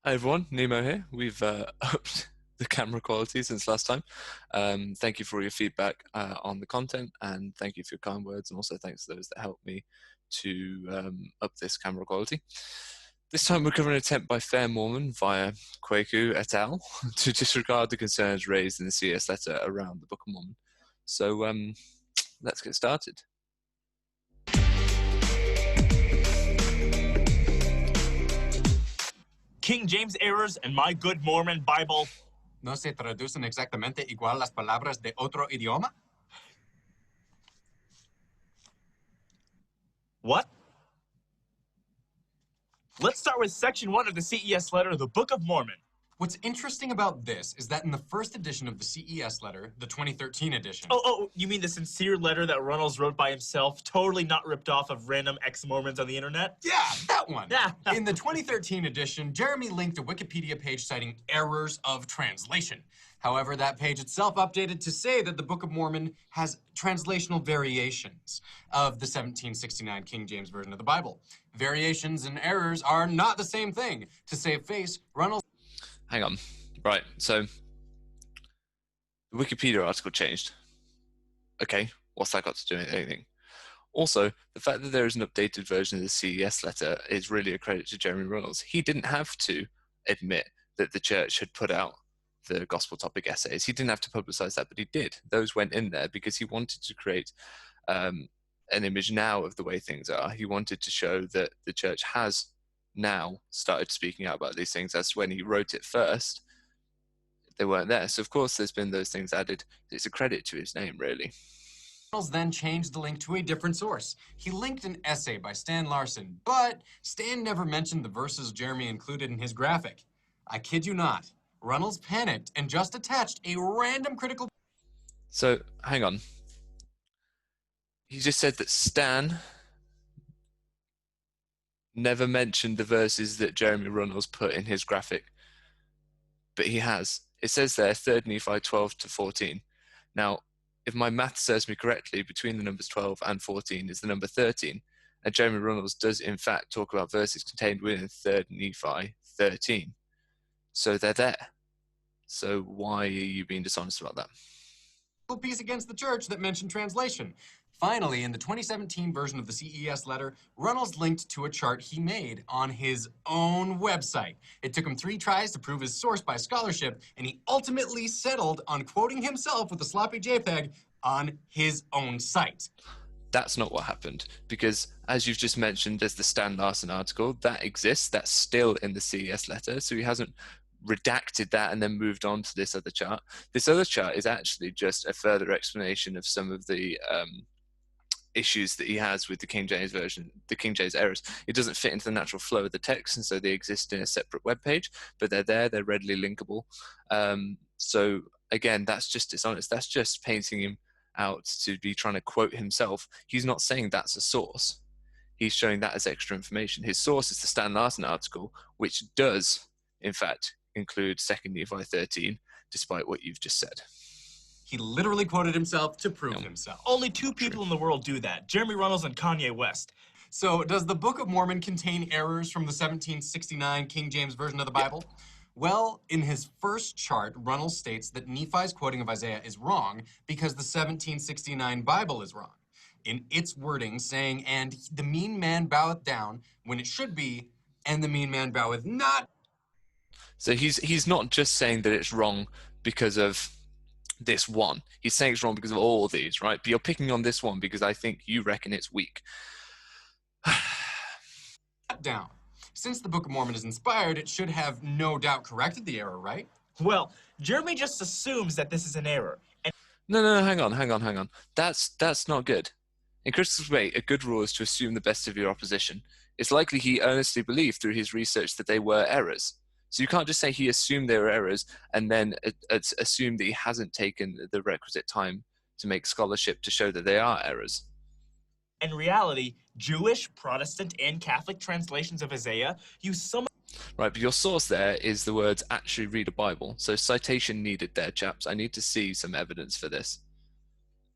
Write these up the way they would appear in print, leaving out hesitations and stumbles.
Hi everyone, Nemo here. We've upped the camera quality since last time. Thank you for all your feedback on the content, and thank you for your kind words, and also thanks to those that helped me to up this camera quality. This time we're covering an attempt by Fair Mormon via Kwaku et al. To disregard the concerns raised in the CES letter around the Book of Mormon. So let's get started. King James errors and my good Mormon Bible. ¿No se traducen exactamente igual las palabras de otro idioma? What? Let's start with section 1 of the CES letter, the Book of Mormon. What's interesting about this is that in the first edition of the CES letter, the 2013 edition... Oh, you mean the sincere letter that Runnels wrote by himself, totally not ripped off of random ex-Mormons on the internet? Yeah, that one! Yeah. In the 2013 edition, Jeremy linked a Wikipedia page citing errors of translation. However, that page itself updated to say that the Book of Mormon has translational variations of the 1769 King James Version of the Bible. Variations and errors are not the same thing. To save face, Runnels... Hang on. Right, so the Wikipedia article changed. Okay, what's that got to do with anything? Also, the fact that there is an updated version of the CES letter is really a credit to Jeremy Runnels. He didn't have to admit that the church had put out the gospel topic essays. He didn't have to publicize that, but he did. Those went in there because he wanted to create an image now of the way things are. He wanted to show that the church has now started speaking out about these things. That's when he wrote it first. They weren't there. So of course there's been those things added. It's a credit to his name, really. Runnels then changed the link to a different source. He linked an essay by Stan Larson, but Stan never mentioned the verses Jeremy included in his graphic. I kid you not. Runnels panicked and just attached a random critical... So, hang on. He just said that Stan never mentioned the verses that Jeremy Runnels put in his graphic, but he has. It says there, 3rd Nephi 12 to 14. Now, if my math serves me correctly, between the numbers 12 and 14 is the number 13, and Jeremy Runnels does in fact talk about verses contained within 3rd Nephi 13. So they're there. So why are you being dishonest about that? Piece against the church that mentioned translation. Finally, in the 2017 version of the CES letter, Runnels linked to a chart he made on his own website. It took him 3 tries to prove his source by scholarship, and he ultimately settled on quoting himself with a sloppy JPEG on his own site. That's not what happened, because as you've just mentioned, there's the Stan Larson article. That exists. That's still in the CES letter, so he hasn't redacted that and then moved on to this other chart. This other chart is actually just a further explanation of some of the issues that he has with the King James version, the King James errors. It doesn't fit into the natural flow of the text, and so they exist in a separate web page, but they're there, they're readily linkable. So again, that's just dishonest. That's just painting him out to be trying to quote himself. He's not saying that's a source. He's showing that as extra information. His source is the Stan Larson article, which does, in fact, include 2nd Nephi 13, despite what you've just said. He literally quoted himself to prove himself. Only 2 people in the world do that, Jeremy Runnels and Kanye West. So, does the Book of Mormon contain errors from the 1769 King James Version of the Bible? Yep. Well, in his first chart, Runnels states that Nephi's quoting of Isaiah is wrong because the 1769 Bible is wrong. In its wording saying, and the mean man boweth down, when it should be, and the mean man boweth not. So he's not just saying that it's wrong because of this one. He's saying it's wrong because of all these, right? But you're picking on this one because I think you reckon it's weak. Down. Since the Book of Mormon is inspired, it should have no doubt corrected the error, right? Well, Jeremy just assumes that this is an error. And No, hang on. That's not good. In Christ's way, a good rule is to assume the best of your opposition. It's likely he earnestly believed through his research that they were errors. So you can't just say he assumed they were errors and then assume that he hasn't taken the requisite time to make scholarship to show that they are errors. In reality, Jewish, Protestant, and Catholic translations of Isaiah use some... Right, but your source there is the words actually read a Bible. So citation needed there, chaps. I need to see some evidence for this.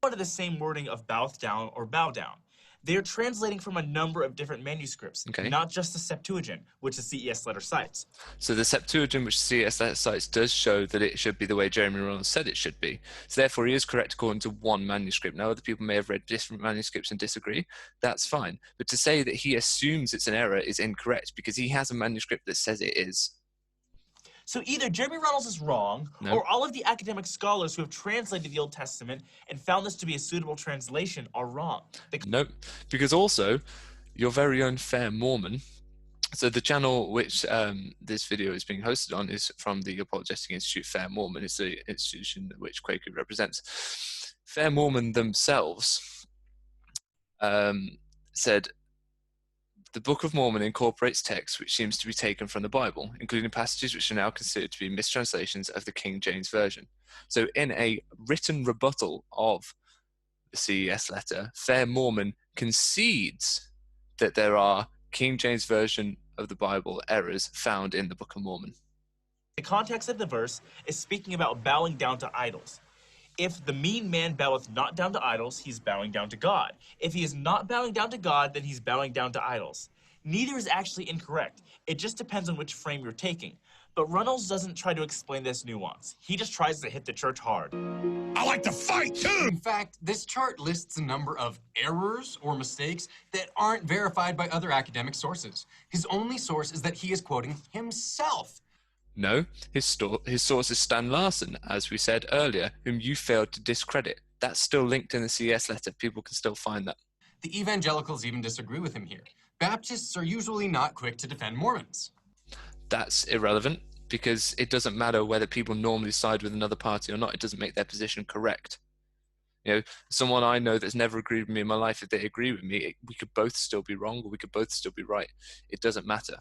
...of the same wording of boweth down or bow down. They're translating from a number of different manuscripts, Okay. not just the Septuagint, which the CES letter cites. So the Septuagint, which CES Letter cites, does show that it should be the way Jeremy Reynolds said it should be. So therefore, he is correct according to one manuscript. Now, other people may have read different manuscripts and disagree. That's fine. But to say that he assumes it's an error is incorrect because he has a manuscript that says it is. So either Jeremy Reynolds is wrong, No. or all of the academic scholars who have translated the Old Testament and found this to be a suitable translation are wrong. Nope. Because also, your very own Fair Mormon. So the channel which this video is being hosted on is from the Apologetic Institute Fair Mormon. It's the institution which Quaker represents. Fair Mormon themselves said, the Book of Mormon incorporates texts which seems to be taken from the Bible, including passages which are now considered to be mistranslations of the King James Version. So in a written rebuttal of the CES letter, Fair Mormon concedes that there are King James Version of the Bible errors found in the Book of Mormon. The context of the verse is speaking about bowing down to idols. If the mean man boweth not down to idols, he's bowing down to God. If he is not bowing down to God, then he's bowing down to idols. Neither is actually incorrect. It just depends on which frame you're taking. But Reynolds doesn't try to explain this nuance. He just tries to hit the church hard. I like to fight, too! In fact, this chart lists a number of errors or mistakes that aren't verified by other academic sources. His only source is that he is quoting himself. No, his source is Stan Larson, as we said earlier, whom you failed to discredit. That's still linked in the CES letter. People can still find that. The evangelicals even disagree with him here. Baptists are usually not quick to defend Mormons. That's irrelevant because it doesn't matter whether people normally side with another party or not. It doesn't make their position correct. You know, someone I know that's never agreed with me in my life, if they agree with me, we could both still be wrong or we could both still be right. It doesn't matter.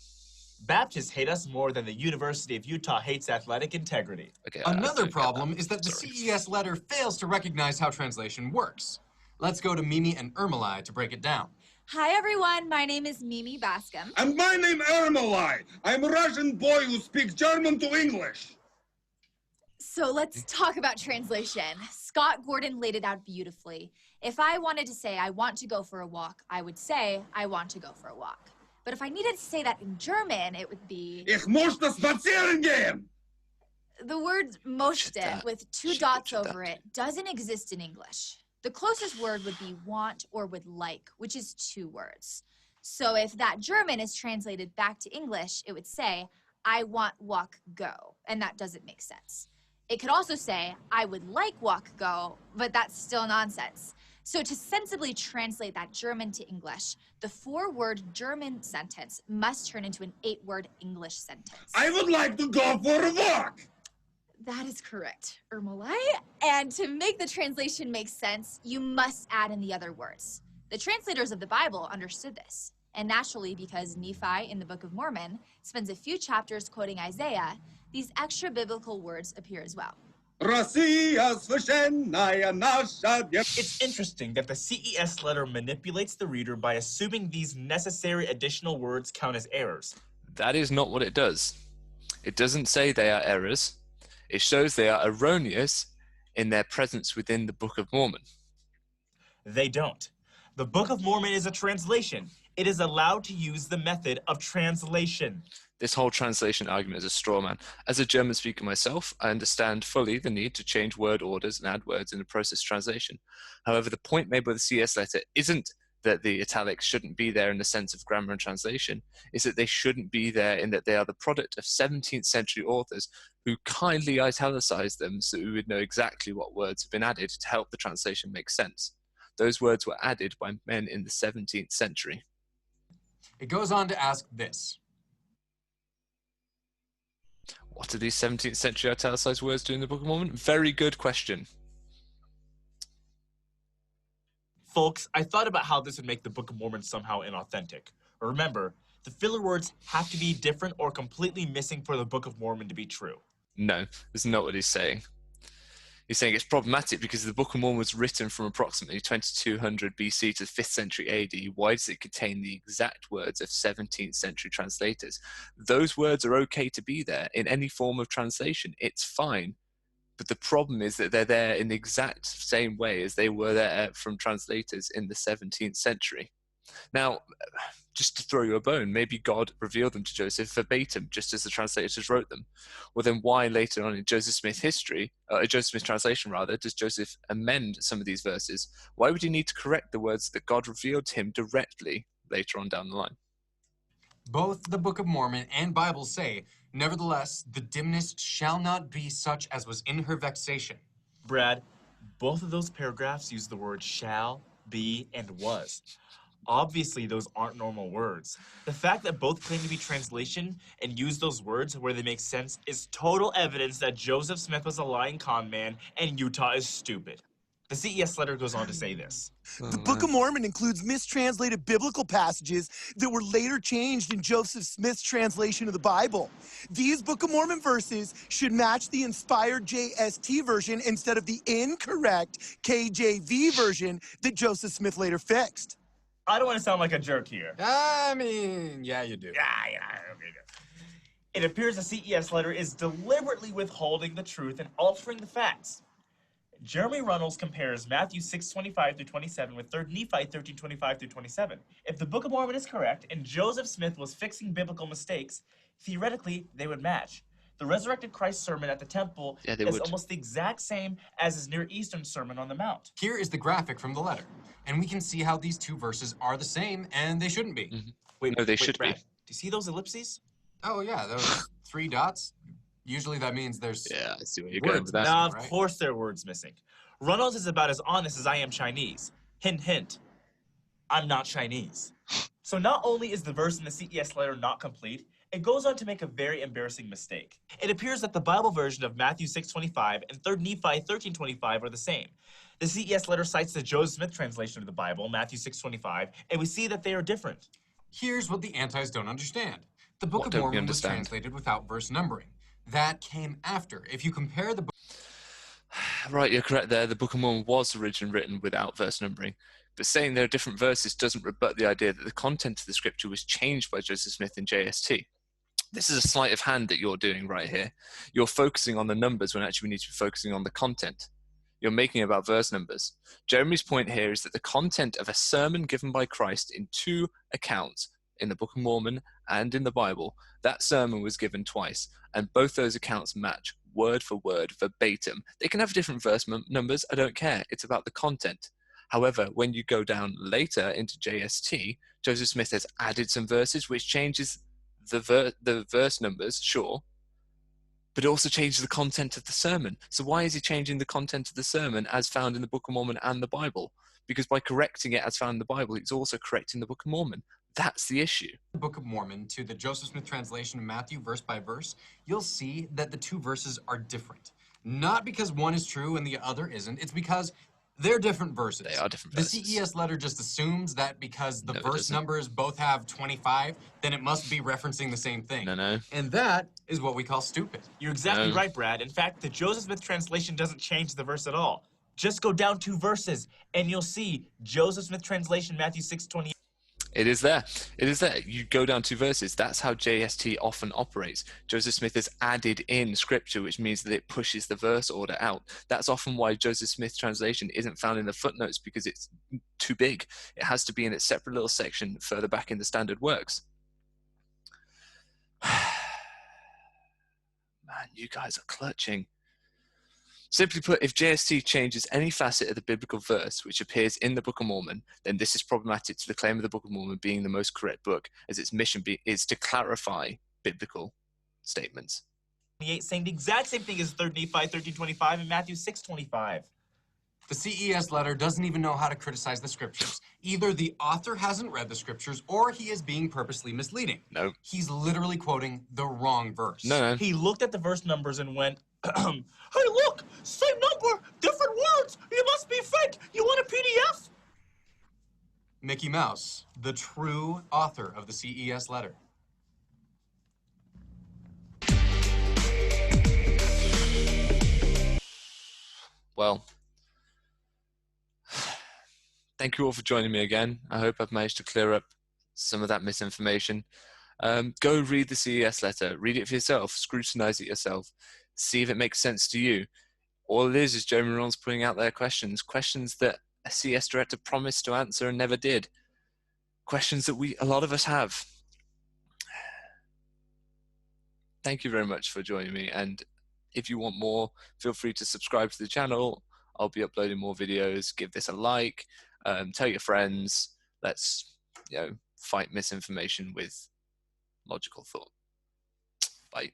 Baptists hate us more than the University of Utah hates athletic integrity. Okay, Another problem is that the Sorry. CES letter fails to recognize how translation works. Let's go to Mimi and Ermeli to break it down. Hi everyone, my name is Mimi Bascom. And my name Ermolai. I'm a Russian boy who speaks German to English. So let's talk about translation. Scott Gordon laid it out beautifully. If I wanted to say I want to go for a walk, I would say I want to go for a walk. But if I needed to say that in German, it would be... Ich möchte spazieren gehen. The word möchte, with two dots over it, doesn't exist in English. The closest word would be want or would like, which is two words. So if that German is translated back to English, it would say, I want walk go, and that doesn't make sense. It could also say, I would like walk go, but that's still nonsense. So to sensibly translate that German to English, the 4-word German sentence must turn into an 8-word English sentence. I would like to go for a walk. That is correct, Ermolai. And to make the translation make sense, you must add in the other words. The translators of the Bible understood this. And naturally, because Nephi in the Book of Mormon spends a few chapters quoting Isaiah, these extra biblical words appear as well. It's interesting that the CES letter manipulates the reader by assuming these necessary additional words count as errors. That is not what it does. It doesn't say they are errors. It shows they are erroneous in their presence within the Book of Mormon. They don't. The Book of Mormon is a translation. It is allowed to use the method of translation. This whole translation argument is a straw man. As a German speaker myself, I understand fully the need to change word orders and add words in a process translation. However, the point made by the CS letter isn't that the italics shouldn't be there in the sense of grammar and translation, is that they shouldn't be there in that they are the product of 17th century authors who kindly italicized them so we would know exactly what words have been added to help the translation make sense. Those words were added by men in the 17th century. It goes on to ask this. What do these 17th century italicized words do in the Book of Mormon? Very good question. Folks, I thought about how this would make the Book of Mormon somehow inauthentic. Remember, the filler words have to be different or completely missing for the Book of Mormon to be true. No, that's not what he's saying. He's saying it's problematic because the Book of Mormon was written from approximately 2200 BC to the 5th century AD. Why does it contain the exact words of 17th century translators? Those words are okay to be there in any form of translation. It's fine. But the problem is that they're there in the exact same way as they were there from translators in the 17th century. Now, just to throw you a bone, maybe God revealed them to Joseph verbatim, just as the translators wrote them. Well, then why later on in Joseph Smith history, Joseph Smith translation rather, does Joseph amend some of these verses? Why would he need to correct the words that God revealed to him directly later on down the line? Both the Book of Mormon and Bible say, nevertheless, the dimness shall not be such as was in her vexation. Brad, both of those paragraphs use the word shall, be, and was. Obviously, those aren't normal words. The fact that both claim to be translation and use those words where they make sense is total evidence that Joseph Smith was a lying con man and Utah is stupid. The CES letter goes on to say this. The Book of Mormon includes mistranslated biblical passages that were later changed in Joseph Smith's translation of the Bible. These Book of Mormon verses should match the inspired JST version instead of the incorrect KJV version that Joseph Smith later fixed. I don't want to sound like a jerk here. I mean, yeah, you do. It appears the CES letter is deliberately withholding the truth and altering the facts. Jeremy Runnels compares Matthew 6:25 through 27 with 3 Nephi 13:25 through 27. If the Book of Mormon is correct and Joseph Smith was fixing biblical mistakes, theoretically they would match. The resurrected Christ sermon at the temple is almost the exact same as his Near Eastern Sermon on the Mount. Here is the graphic from the letter, and we can see how these two verses are the same, and they shouldn't be. Mm-hmm. Wait, no, they should Brad, be. Do you see those ellipses? Oh, yeah, those 3 dots. Usually that means there's Yeah, I see where you're going with that. Now, of right? course there are words missing. Runnels is about as honest as I am Chinese. Hint, hint. I'm not Chinese. So not only is the verse in the CES letter not complete, it goes on to make a very embarrassing mistake. It appears that the Bible version of Matthew 6:25 and 3 Nephi 13:25 are the same. The CES letter cites the Joseph Smith translation of the Bible, Matthew 6:25, and we see that they are different. Here's what the antis don't understand. The Book What of don't we Mormon was understand? translated without verse numbering. That came after. If you compare the book... Right, you're correct there. The Book of Mormon was originally written without verse numbering. But saying there are different verses doesn't rebut the idea that the content of the scripture was changed by Joseph Smith in JST. This is a sleight of hand that you're doing right here. You're focusing on the numbers when actually we need to be focusing on the content. You're making it about verse numbers. Jeremy's point here is that the content of a sermon given by Christ in 2 accounts, in the Book of Mormon and in the Bible, that sermon was given twice, and both those accounts match word for word, verbatim. They can have different verse numbers, I don't care. It's about the content. However, when you go down later into JST, Joseph Smith has added some verses which changes the verse numbers, sure, but it also changes the content of the sermon. So why is he changing the content of the sermon as found in the Book of Mormon and the Bible? Because by correcting it as found in the Bible, he's also correcting the Book of Mormon. That's the issue. The Book of Mormon to the Joseph Smith translation of Matthew verse by verse, you'll see that the 2 verses are different. Not because one is true and the other isn't. It's because they're different verses. They are different The verses. CES letter just assumes that because the No, it verse doesn't. numbers both have 25, then it must be referencing the same thing. No. And that is what we call stupid. You're exactly No. right, Brad. In fact, the Joseph Smith translation doesn't change the verse at all. Just go down 2 verses, and you'll see Joseph Smith translation, Matthew 6:28. It is there. It is there. You go down 2 verses. That's how JST often operates. Joseph Smith has added in scripture, which means that it pushes the verse order out. That's often why Joseph Smith translation isn't found in the footnotes, because it's too big. It has to be in its separate little section further back in the standard works. Man, you guys are clutching. Simply put, if JST changes any facet of the biblical verse which appears in the Book of Mormon, then this is problematic to the claim of the Book of Mormon being the most correct book, as its mission is to clarify biblical statements. Saying the exact same thing as 3 Nephi 13:25 and Matthew 6:25. The CES letter doesn't even know how to criticize the scriptures. Either the author hasn't read the scriptures or he is being purposely misleading. No. He's literally quoting the wrong verse. No. He looked at the verse numbers and went, hey, look, same number, different words. You must be fake. You want a PDF? Mickey Mouse, the true author of the CES letter. Well, thank you all for joining me again. I hope I've managed to clear up some of that misinformation. Go read the CES letter. Read it for yourself. Scrutinize it yourself. See if it makes sense to you. All it is Jeremy Rollins putting out their questions that a CS director promised to answer and never did. Questions that a lot of us have. Thank you very much for joining me. And if you want more, feel free to subscribe to the channel. I'll be uploading more videos. Give this a like. Tell your friends. Let's, fight misinformation with logical thought. Bye.